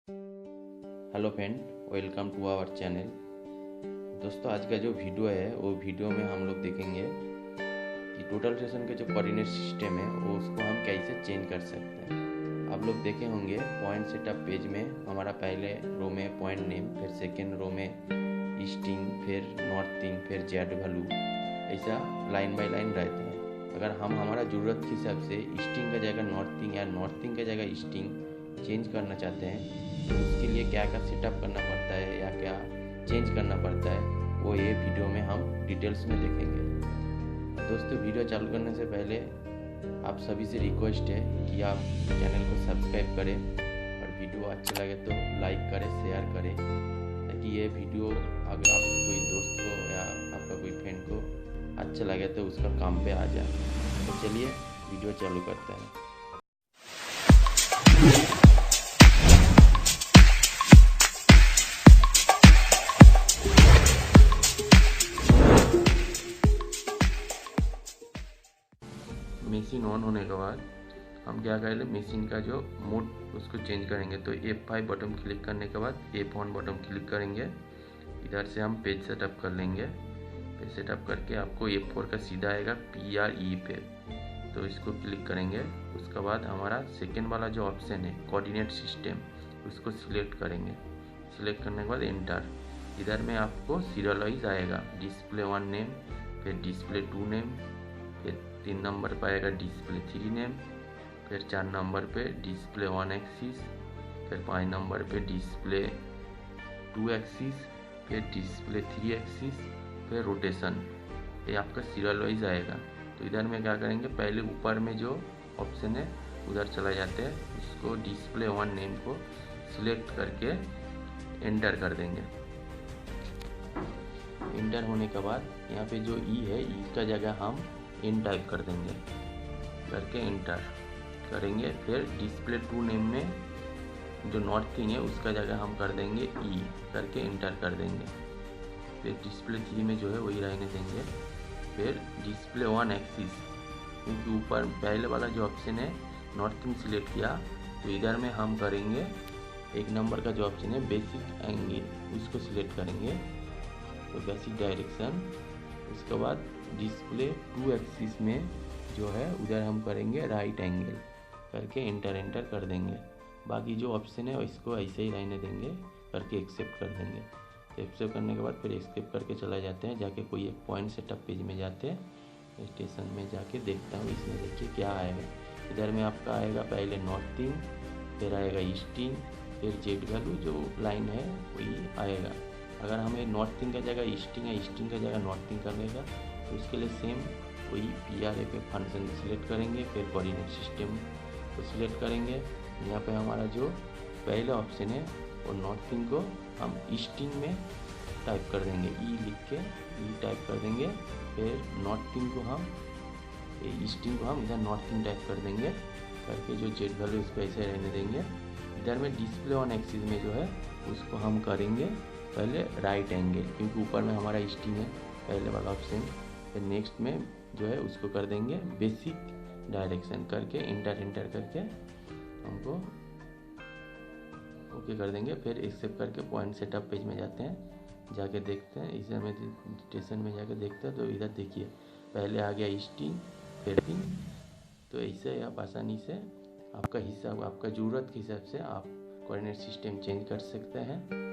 Hello friend, welcome to our channel. दोस्तों, आज का जो वीडियो है वो वीडियो में हम लोग देखेंगे कि टोटल सेशन के जो कोऑर्डिनेट सिस्टम है वो उसको हम कैसे चेंज कर सकते हैं। आप लोग देखे होंगे पॉइंट सेटअप पेज में हमारा पहले रो में पॉइंट नेम, फिर सेकेंड रो में ईस्टिंग, फिर नॉर्थिंग, फिर जेड वैल्यू, ऐसा लाइन बाय लाइन रहता है। अगर हम हमारा ज़रूरत के हिसाब से ईस्टिंग का जगह नॉर्थिंग या नॉर्थिंग का जगह ईस्टिंग चेंज करना चाहते हैं तो उसके लिए क्या क्या सेटअप करना पड़ता है या क्या चेंज करना पड़ता है वो ये वीडियो में हम डिटेल्स में देखेंगे। दोस्तों, वीडियो चालू करने से पहले आप सभी से रिक्वेस्ट है कि आप चैनल को सब्सक्राइब करें और वीडियो अच्छा लगे तो लाइक करें, शेयर करें, ताकि ये वीडियो अगर आप कोई दोस्त को या आपका कोई फ्रेंड को अच्छा लगे तो उसका काम पे आ जाए। तो चलिए वीडियो चालू करते हैं। मशीन ऑन होने के बाद हम क्या करेंगे, मशीन का जो मोड उसको चेंज करेंगे। तो F5 बटन क्लिक करने के बाद F1 बटन क्लिक करेंगे। इधर से हम पेज सेटअप कर लेंगे। पेज सेटअप करके आपको F4 का सीधा आएगा PRE पे, तो इसको क्लिक करेंगे। उसके बाद हमारा सेकेंड वाला जो ऑप्शन है कोऑर्डिनेट सिस्टम, उसको सिलेक्ट करेंगे। सिलेक्ट करने के बाद एंटर। इधर में आपको सीरियल वाइज आएगा डिस्प्ले 1 नेम, फिर डिस्प्ले 2 नेम, फिर 3 नंबर पर आएगा डिस्प्ले 3 नेम, फिर 4 नंबर पे डिस्प्ले 1 एक्सिस, फिर 5 नंबर पे डिस्प्ले 2 एक्सिस, फिर डिस्प्ले 3 एक्सिस, फिर रोटेशन। ये आपका सीरियल वाइज आएगा। तो इधर में क्या करेंगे, पहले ऊपर में जो ऑप्शन है उधर चला जाते हैं। उसको डिस्प्ले 1 नेम को सिलेक्ट करके एंटर कर देंगे। एंटर होने के बाद यहाँ पे जो ई है, ई का जगह हम इन टाइप कर देंगे, करके एंटर करेंगे। फिर डिस्प्ले 2 नेम में जो नॉर्थिंग है उसका जगह हम कर देंगे ई, करके एंटर कर देंगे। फिर डिस्प्ले 3 में जो है वही रहने देंगे। फिर डिस्प्ले 1 एक्सिस, क्योंकि ऊपर पहले वाला जो ऑप्शन है नॉर्थिंग सिलेक्ट किया, तो इधर में हम करेंगे 1 नंबर का जो ऑप्शन है बेसिक एंगल, उसको सिलेक्ट करेंगे, तो बेसिक डायरेक्शन। उसके बाद डिस्प्ले 2 एक्सिस में जो है उधर हम करेंगे राइट एंगल, करके एंटर कर देंगे। बाकी जो ऑप्शन है इसको ऐसे ही रहने देंगे, करके एक्सेप्ट कर देंगे। तो एक्सेप्ट करने के बाद फिर एक्सेप्ट करके चला जाते हैं। जाके कोई एक पॉइंट सेटअप पेज में जाते हैं, स्टेशन में जाके देखता हूँ इसमें देखिए क्या आएगा। इधर में आपका आएगा पहले नॉर्थिंग, फिर आएगा ईस्टिंग, फिर जेड वैल्यू जो लाइन है वही आएगा। अगर हमें नॉर्थिंग का जगह ईस्टिंग या ईस्टिंग का जगह नॉर्थिंग करने का, तो उसके लिए सेम वही PRA पे फंक्शन सिलेक्ट करेंगे, फिर कोऑर्डिनेट सिस्टम को सिलेक्ट करेंगे। यहाँ पे हमारा जो पहला ऑप्शन है वो नॉर्थिंग को हम ईस्टिंग में टाइप कर देंगे, ई लिख के ई टाइप कर देंगे। फिर नॉर्थिंग को हम ईस्टिंग को हम इधर नॉर्थिंग टाइप कर देंगे, करके जो जेड वैल्यू उसको ऐसे रहने देंगे। इधर में डिस्प्ले 1 एक्सिस में जो है उसको हम करेंगे पहले राइट एंगल, क्योंकि ऊपर में हमारा ईस्टिंग है पहले वाला ऑप्शन। फिर नेक्स्ट में जो है उसको कर देंगे बेसिक डायरेक्शन, करके एंटर करके हमको ओके कर देंगे। फिर एक्सेप्ट करके पॉइंट सेटअप पेज में जाते हैं, जाके देखते हैं। इसे में स्टेशन में जाके देखते हैं, तो इधर देखिए पहले आ गया ईस्टिंग, फिर पिन। तो ऐसे आप आसानी से आपका हिसाब, आपका ज़रूरत के हिसाब से आप कोऑर्डिनेट सिस्टम चेंज कर सकते हैं।